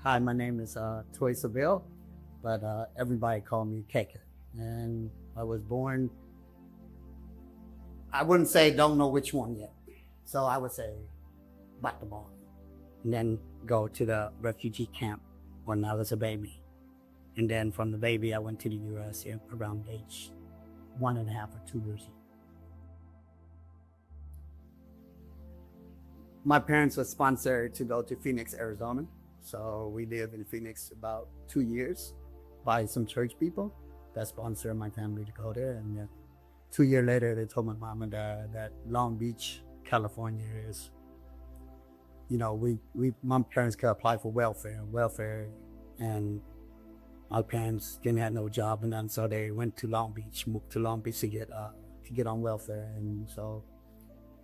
Hi, my name is Tuy Sobil, but everybody call me Keke. And I was born, I wouldn't say don't know which one yet. So I would say Batamon. And then go to the refugee camp when I was a baby. And then from the baby, I went to the US around age 1.5 or 2 years. My parents were sponsored to go to Phoenix, Arizona. So we lived in Phoenix about 2 years by some church people that sponsored my family to go there. And then 2 years later, they told my mom and dad that Long Beach, California is, my parents could apply for welfare, and my parents didn't have no job, and then so they went to Long Beach, moved to Long Beach to get on welfare. And so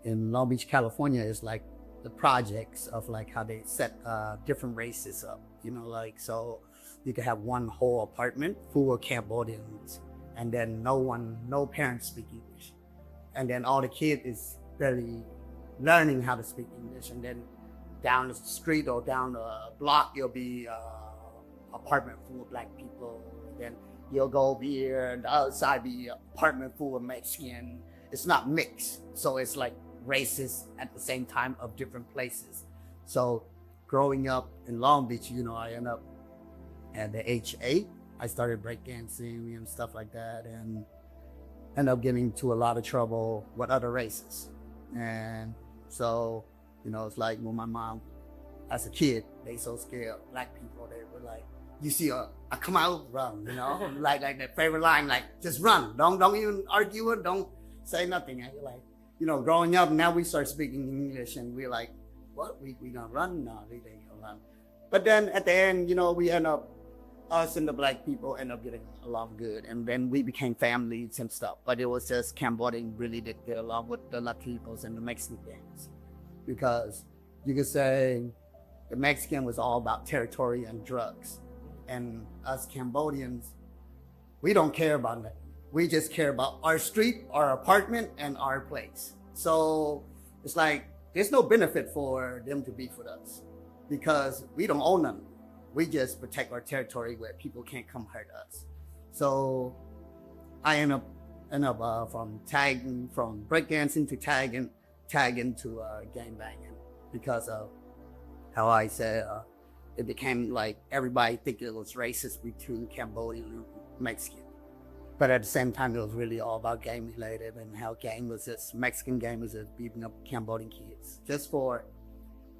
in Long Beach, California, is like the projects of like how they set different races up, so you could have one whole apartment full of Cambodians, and then no parents speak English, and then all the kids is barely learning how to speak English. And then down the street or down the block, you'll be apartment full of black people. And then you'll go over here, and the other side be apartment full of Mexican. It's not mixed, so it's like races at the same time of different places. So growing up in Long Beach, I ended up at the age 8, I started breakdancing and stuff like that, and ended up getting into a lot of trouble with other races. And so, it's like when my mom, as a kid, they so scared of black people, they were like, you see I come out, run, like their favorite line, like, just run, don't even argue it, don't say nothing. And you're like, growing up, now we start speaking English, and we're like, what, we gonna run? No, they ain't gonna run. But then at the end, we end up, us and the black people end up getting along good, and then we became families and stuff. But it was just Cambodian really did get along with the Latinos and the Mexican gangs, because you could say the Mexican was all about territory and drugs, and us Cambodians, we don't care about that. We just care about our street, our apartment, and our place. So it's like, there's no benefit for them to beef with us, because we don't own them. We just protect our territory where people can't come hurt us. So I end up from breakdancing to tagging to gangbanging, because of how I said it became like everybody think it was racist between Cambodian and Mexican. But at the same time, it was really all about gang related, and how Mexican gang was just beating up Cambodian kids.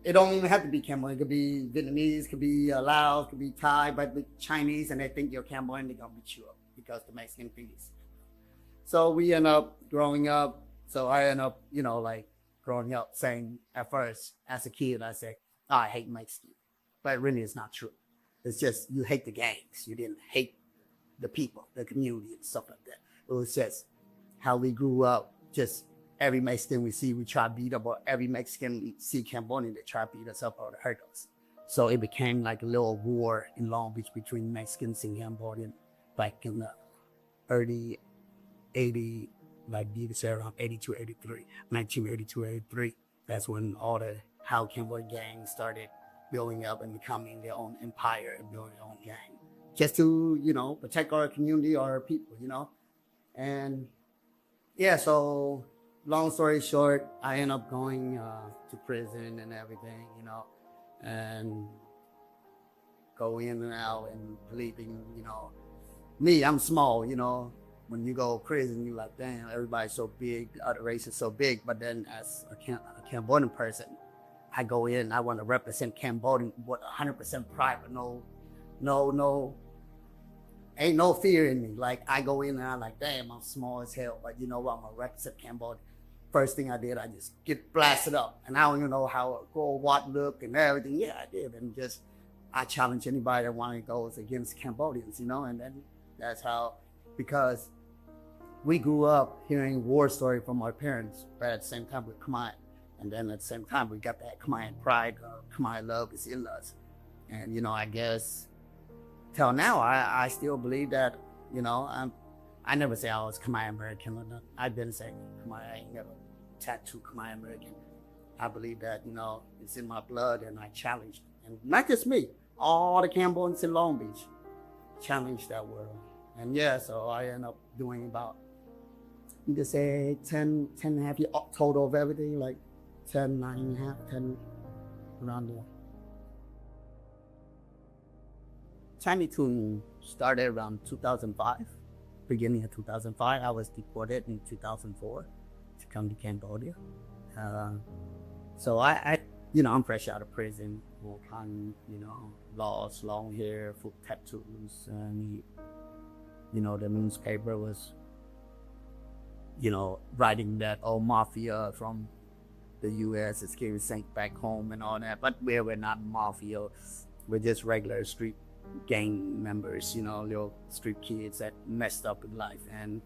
It don't even have to be Cambodian. It could be Vietnamese, could be Laos, could be Thai, but the Chinese, and they think you're Cambodian, they're gonna beat you up because the Mexican things. So we end up growing up. So I end up, growing up saying at first, as a kid, I said, I hate Mexican. But really, it's not true. It's just, you hate the gangs. You didn't hate the people, the community, and stuff like that. It was just how we grew up. Just every Mexican we see, we try to beat up, or every Mexican we see Cambodian, they try to beat us up or to hurt us. So it became like a little war in Long Beach between Mexicans and Cambodian back in the early 80, like you could say around 82, 83, 1982, 83. That's when how Cambodian gangs started building up and becoming their own empire and building their own gang, just to, protect our community, our people, And yeah, so long story short, I end up going to prison and everything, and go in and out and believing, me, I'm small, when you go to prison, you're like, damn, everybody's so big, the other race is so big. But then as a Cambodian person, I go in, I want to represent Cambodian with 100% pride, but ain't no fear in me. Like, I go in and I'm like, damn, I'm small as hell, but you know what, I'm gonna represent Cambodia. First thing I did, I just get blasted up, and I don't even know how what look and everything. Yeah, I did, and just I challenge anybody that want to go against Cambodians, and then that's how, because we grew up hearing war story from our parents, but at the same time we're Khmer, and then at the same time we got that Khmer pride, Khmer love is in us, and I guess till now I still believe that, I never say I was Khmer American or nothing. I've been saying Khmer, I ain't never tattooed Khmer American. I believe that, it's in my blood, and I challenge it. And not just me, all the Cambodians in Long Beach, challenge that world. And yeah, so I end up doing about, you could say 10 and a half years total of everything, like 10, 9 and a half, 10, around there. Tiny Toones started around 2005, beginning of 2005. I was deported in 2004 to come to Cambodia. So I I'm fresh out of prison, all kind, lost, long hair, full tattoos, and the newspaper was, writing that mafia from the U.S. is getting sent back home and all that, but we're not mafia. We're just regular street gang members, little street kids that messed up in life. And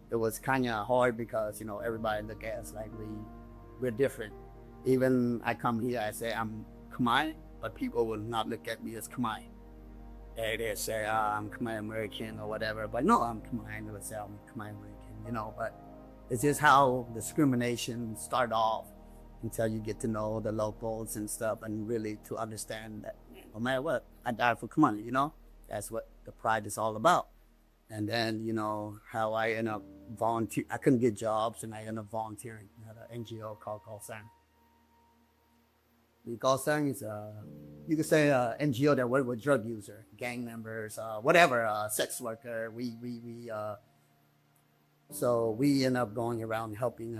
it was kind of hard because, everybody look at us like we're different. Even I come here, I say I'm Khmer, but people will not look at me as Khmer. They say, I'm Khmer American or whatever, but no, I'm Khmer. They would say I'm Khmer American, but it's just how discrimination start off until you get to know the locals and stuff, and really to understand that no matter what, I died for Khmer, that's what the pride is all about. And then, how I end up volunteer. I couldn't get jobs, and I ended up volunteering at an NGO called Sang. The Sang is you could say NGO that work with drug user, gang members, whatever, sex worker. So we end up going around helping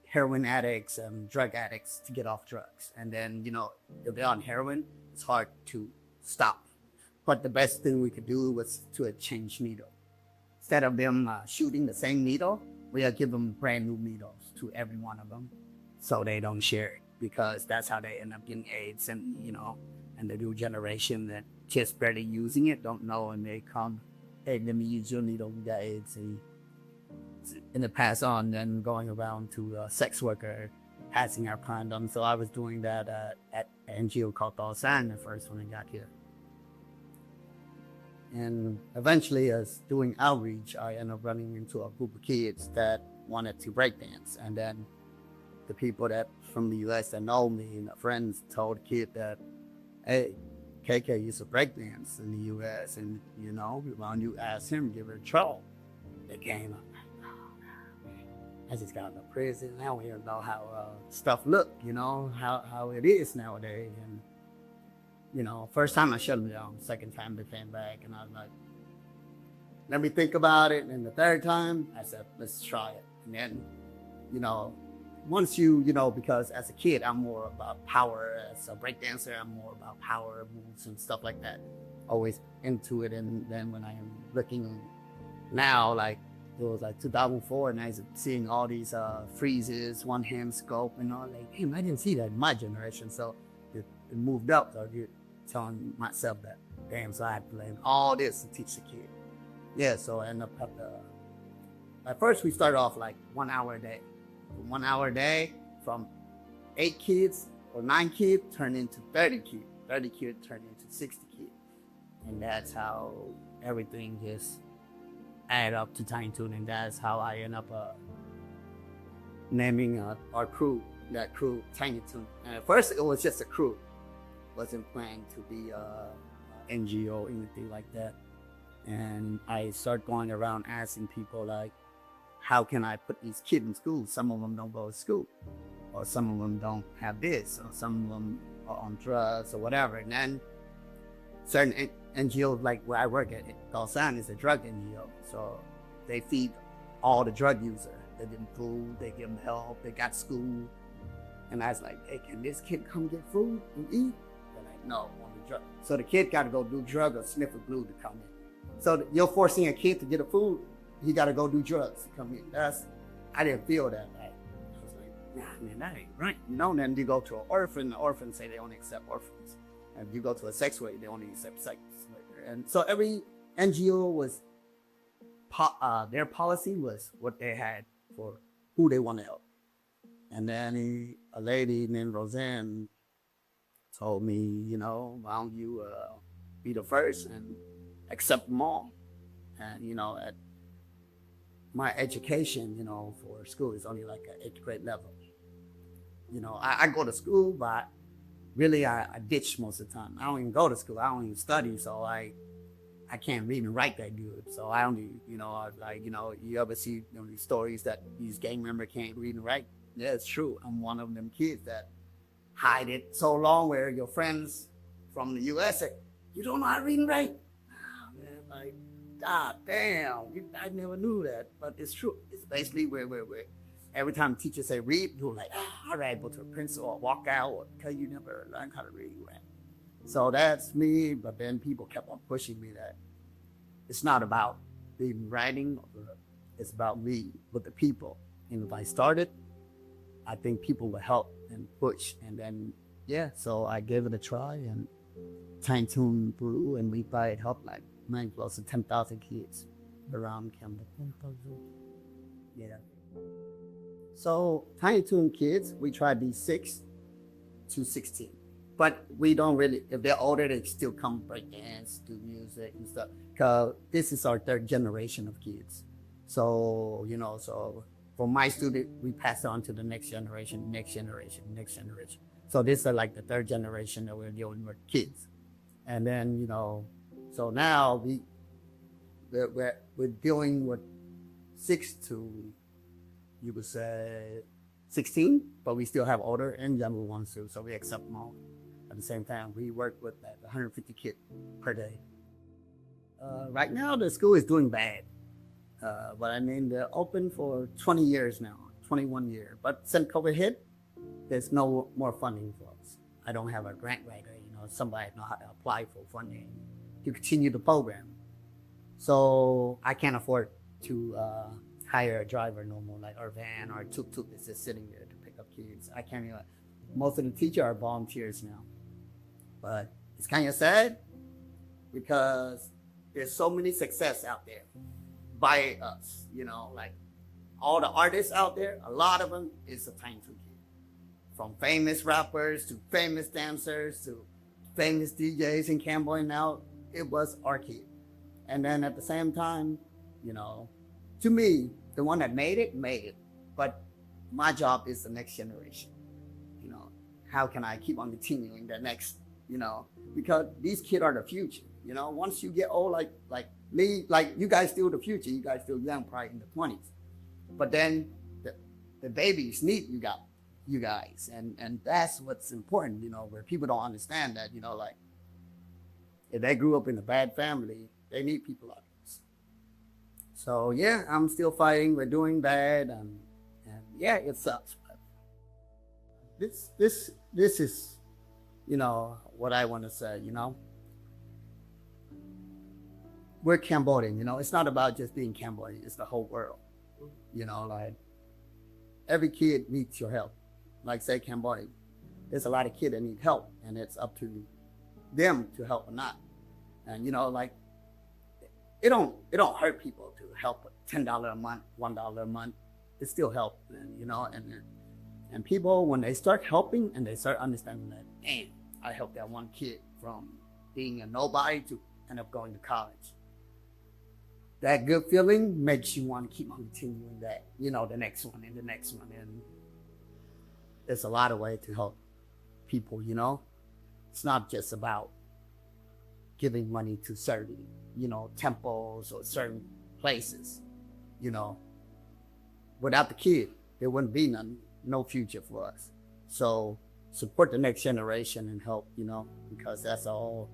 heroin addicts and drug addicts to get off drugs. And then, if they're on heroin, it's hard to stop. But the best thing we could do was to change needle. Instead of them shooting the same needle, we'll give them brand new needles to every one of them so they don't share it, because that's how they end up getting AIDS. And, and the new generation that just barely using it don't know, and they come, hey, let me use your needle, you got AIDS. In the past on, then going around to a sex worker, passing our condom. So I was doing that at an NGO called Danse, the first when I got here. And eventually, as doing outreach, I ended up running into a group of kids that wanted to breakdance. And then the people that from the U.S. that know me and the friends told the kid that, hey, KK used to breakdance in the U.S. and, when you ask him, give it a try. They came up. I just got out of prison. I don't even know how stuff look, how it is nowadays. And, first time I shut them down. Second time they came back, and I was like, let me think about it. And the third time, I said, let's try it. And then, once because as a kid, I'm more about power. As a breakdancer, I'm more about power moves and stuff like that. Always into it. And then when I'm looking now, like, it was like 2004, and I was seeing all these freezes, one hand scope, and all. Like, damn, I didn't see that in my generation. So it moved up. So you're telling myself that, damn, so I had to learn all this to teach the kid. Yeah, so I ended up at first we started off like 1 hour a day. 1 hour a day from 8 kids or 9 kids turned into 30 kids. 30 kids turned into 60 kids. And that's how everything just add up to Tiny Toones, and that's how I end up naming our crew, that crew, Tiny Toones. And at first it was just a crew. Wasn't planned to be a NGO, anything like that. And I start going around asking people like, how can I put these kids in school? Some of them don't go to school, or some of them don't have this, or some of them are on drugs or whatever. And then certain NGOs, like where I work at, Danse is a drug NGO. So they feed all the drug users. They give them food, they give them help, they got school. And I was like, hey, can this kid come get food and eat? They're like, no, on the drug. So the kid got to go do drug or sniff a glue to come in. So you're forcing a kid to get a food, he got to go do drugs to come in. I didn't feel that. I was like, nah, man, that ain't right. Then you go to an orphan, the orphans say they only accept orphans. And if you go to a sex worker, they only accept sex worker. And so every NGO was, their policy was what they had for who they want to help. And then a lady named Roseanne told me, why don't you be the first and accept them all? And, at my education, for school is only like an 8th grade level. I go to school, but really I ditch most of the time. I don't even go to school. I don't even study. So I can't read and write that good. So I only, you ever see these stories that these gang members can't read and write? Yeah, it's true. I'm one of them kids that hide it so long where your friends from the US say, you don't know how to read and write? Oh, man, like, God damn, I never knew that. But it's true. It's basically where every time teachers say read, you're like, all right, go to a principal or walk out or because you never learned how to read and write. So that's me, but then people kept on pushing me that it's not about reading and writing, it's about me with the people. And if I started, I think people will help and push. And then, so I gave it a try and Tiny Toones grew and we probably helped like close to 10,000 kids around Cambodia. Yeah. So Tiny Toones kids, we try to be 6 to 16. But we don't really, if they're older, they still come breakdance, do music and stuff. Because this is our 3rd generation of kids. So, so for my student, we pass it on to the next generation, next generation, next generation. So this is like the 3rd generation that we're dealing with kids. And then, so now we're dealing with 6 to, you would say, 16, but we still have older and younger ones too. So we accept them all. At the same time, we work with 150 kids per day. Right now, the school is doing bad. But I mean, they're open for 20 years now, 21 years. But since COVID hit, there's no more funding for us. I don't have a grant writer, somebody know how to apply for funding to continue the program. So I can't afford to hire a driver no more, like our van or tuk-tuk is just sitting there to pick up kids. I can't even, most of the teachers are volunteers now. But it's kind of sad because there's so many success out there by us, like all the artists out there, a lot of them is a Tiny Toones kid. From famous rappers to famous dancers to famous DJs in Cambodia now, it was our kid. And then at the same time, to me, the one that made it. But my job is the next generation. How can I keep on continuing the next, because these kids are the future. Once you get old, like me, like you guys still the future. You guys still young, probably in the 20s. But then the babies need you guys. And that's what's important, where people don't understand that, like if they grew up in a bad family, they need people like us. So I'm still fighting. We're doing bad. And it sucks. But this is, what I want to say, we're Cambodian, it's not about just being Cambodian, it's the whole world. Like every kid needs your help. Like say Cambodia, there's a lot of kids that need help and it's up to them to help or not. And like it don't hurt people to help with $10 a month, $1 a month. It still helps, and people, when they start helping and they start understanding that, damn, I helped that one kid from being a nobody to end up going to college. That good feeling makes you want to keep on continuing that, the next one and the next one. And there's a lot of ways to help people, It's not just about giving money to certain, temples or certain places, Without the kid, there wouldn't be no future for us. So support the next generation and help, because that's all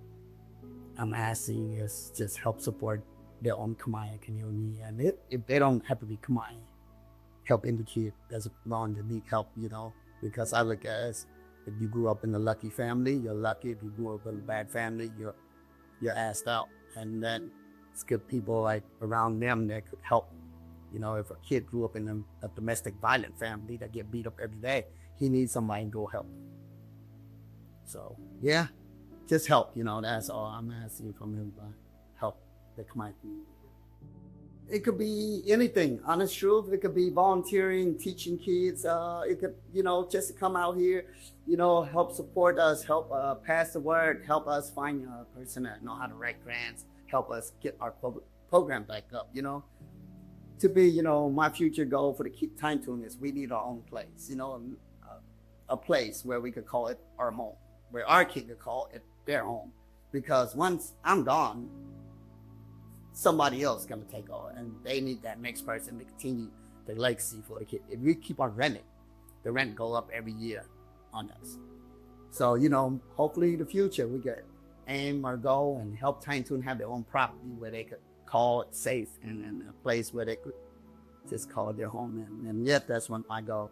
I'm asking is just help support their own Khmer community. And if they don't have to be Khmer, helping the kid that's long to need help, because I look at it as if you grew up in a lucky family, you're lucky. If you grew up in a bad family, you're asked out. And then it's good people like around them that could help. If a kid grew up in a domestic violent family that get beat up every day, he needs somebody to go help. So just help, that's all I'm asking from everybody. Help the Khmer community. It could be anything, honest truth. It could be volunteering, teaching kids. It could, just to come out here, help support us, help pass the word, help us find a person that know how to write grants, help us get our program back up, To be, my future goal for the Tiny Toones is we need our own place, a place where we could call it our home, where our kids can call it their home. Because once I'm gone, somebody else is going to take over, and they need that next person to continue the legacy for the kid. If we keep on renting, the rent go up every year on us. So, you know, hopefully in the future we could aim or go and help Tiny Toones have their own property where they could call it safe and a place where they could just call it their home. And yet that's what my goal.